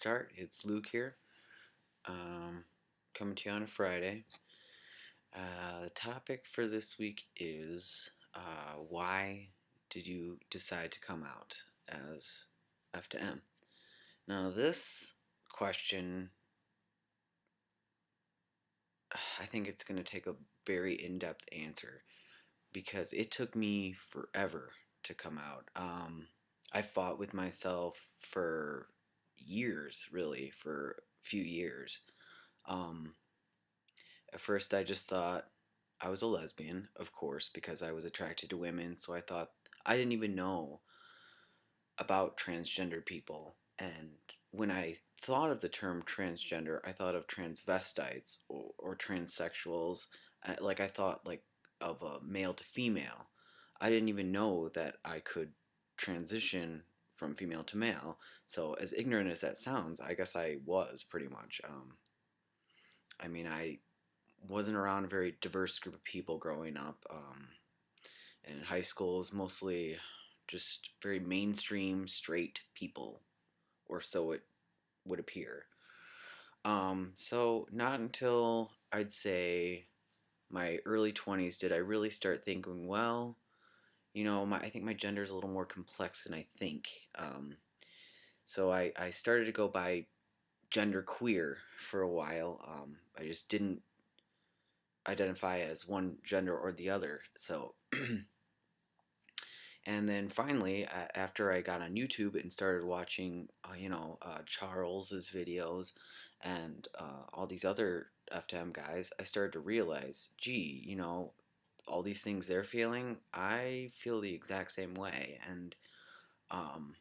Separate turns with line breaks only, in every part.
start. It's Luke here, um, coming to you on a Friday. The topic for this week is why did you decide to come out as F to M? Now, this question, I think it's going to take a very in depth answer because it took me forever to come out. I fought with myself for years, really, for a few years. Um, at first, I just thought I was a lesbian, of course, because I was attracted to women, so I thought I didn't even know about transgender people. And when I thought of the term transgender, I thought of transvestites or transsexuals. Like I thought like of a male to female. I didn't even know that I could transition from female to male. So as ignorant as that sounds, I guess I was pretty much. I wasn't around a very diverse group of people growing up. And in high school, it was mostly just very mainstream, straight people, or so it would appear. So not until I'd say my early 20s did I really start thinking, well, I think my gender is a little more complex than I think. So I started to go by gender queer for a while. I just didn't identify as one gender or the other. So and then finally, after I got on YouTube and started watching, Charles's videos and all these other FTM guys, I started to realize, gee, all these things they're feeling, I feel the exact same way. And, um,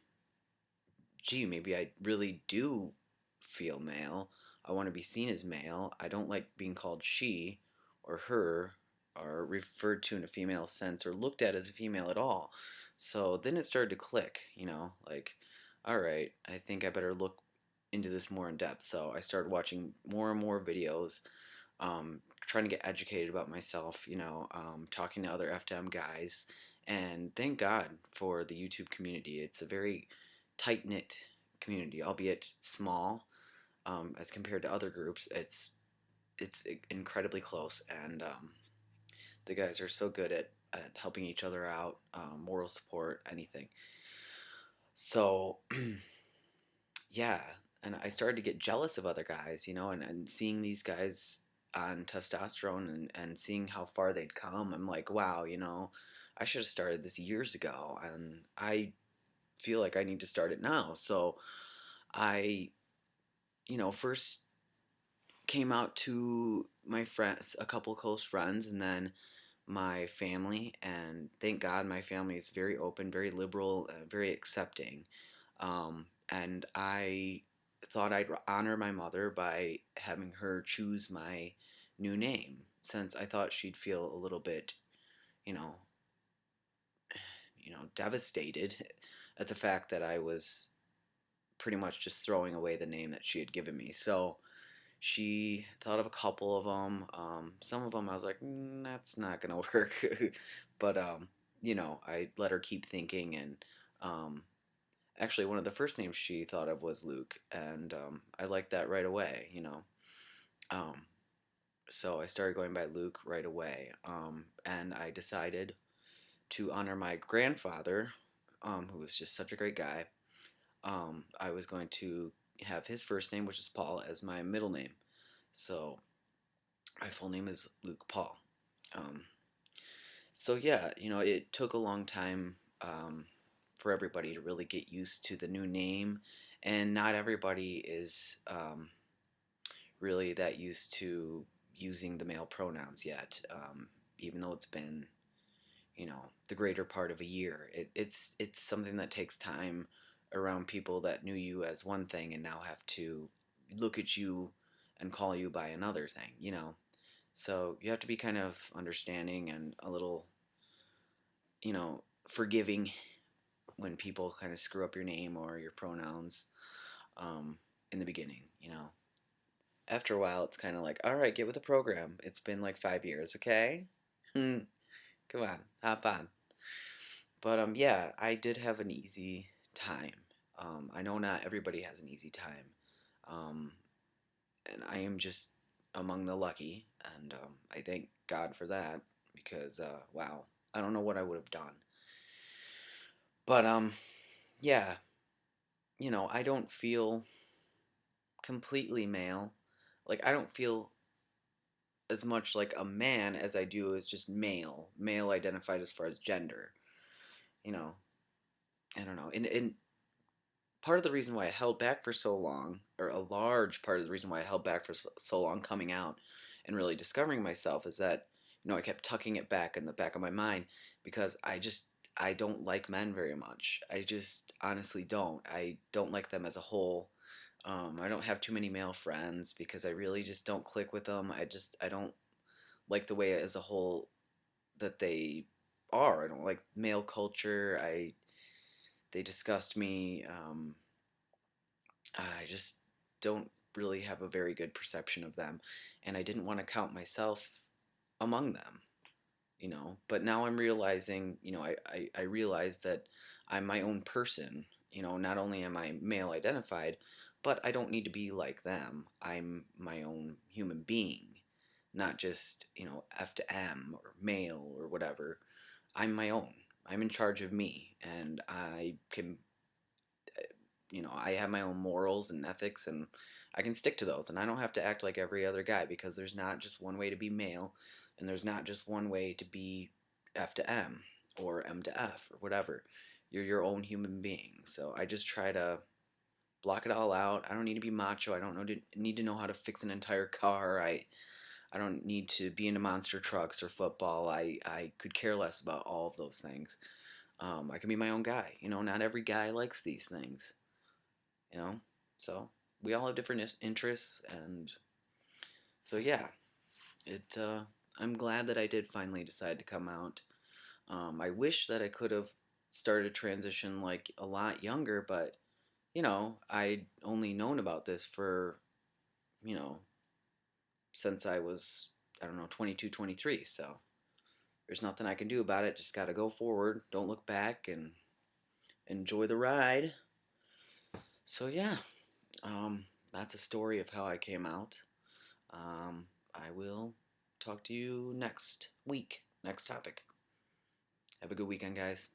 gee, maybe I really do feel male. I want to be seen as male. I don't like being called she or her or referred to in a female sense or looked at as a female at all. So then it started to click, like, all right, I think I better look into this more in depth. So I started watching more and more videos, trying to get educated about myself, talking to other FTM guys. And thank God for the YouTube community. It's a very tight knit community, albeit small as compared to other groups. It's incredibly close, and the guys are so good at helping each other out, moral support, anything. So yeah, and I started to get jealous of other guys, and seeing these guys on testosterone and seeing how far they'd come. I'm like, wow, I should have started this years ago, and I feel like I need to start it now. So I, first came out to my friends, a couple close friends, and then my family. And thank God my family is very open, very liberal, very accepting. And I thought I'd honor my mother by having her choose my new name, since I thought she'd feel a little bit, you know, devastated at the fact that I was pretty much just throwing away the name that she had given me. So she thought of a couple of them. Some of them I was like, that's not gonna work. But I let her keep thinking, and actually, one of the first names she thought of was Luke, and I liked that right away. Um, so I started going by Luke right away, and I decided to honor my grandfather, who was just such a great guy. I was going to have his first name, which is Paul, as my middle name. So my full name is Luke Paul. Um, so yeah, it took a long time for everybody to really get used to the new name, and not everybody is really that used to using the male pronouns yet. Even though it's been, the greater part of a year, it's something that takes time around people that knew you as one thing and now have to look at you and call you by another thing. So you have to be kind of understanding and a little, forgiving when people kind of screw up your name or your pronouns in the beginning. After a while, it's kind of like, all right, get with the program. It's been like 5 years, okay? Come on, hop on. But yeah, I did have an easy time. I know not everybody has an easy time. Um, and I am just among the lucky, and I thank God for that because wow, I don't know what I would have done. But yeah, I don't feel completely male. Like I don't feel as much like a man as I do as just male identified as far as gender. You know, I don't know. And part of the reason why I held back for so long, or a large part of the reason why I held back for so long coming out and really discovering myself, is that I kept tucking it back in the back of my mind because I don't like men very much. I just honestly don't. I don't like them as a whole. I don't have too many male friends because I really just don't click with them. I don't like the way as a whole that they are. I don't like male culture. I They disgust me. I just don't really have a very good perception of them, and I didn't want to count myself among them. But now I'm realizing, I realize that I'm my own person. Not only am I male identified, but I don't need to be like them. I'm my own human being, not just F to M or male or whatever. I'm my own. I'm in charge of me, and I can, I have my own morals and ethics, and I can stick to those, and I don't have to act like every other guy, because there's not just one way to be male, and there's not just one way to be F to M or M to F or whatever. You're your own human being. So I just try to block it all out. I don't need to be macho. I don't need to know how to fix an entire car. I don't need to be into monster trucks or football. I could care less about all of those things. I can be my own guy. Not every guy likes these things. you know so we all have different interests, and so yeah, it I'm glad that I did finally decide to come out. I wish that I could have started a transition like a lot younger, but I'd only known about this for you know since I was, I don't know, 22, 23. So there's nothing I can do about it. Just got to go forward, don't look back, and enjoy the ride. So yeah, that's a story of how I came out. I will talk to you next week. Next topic. Have a good weekend, guys.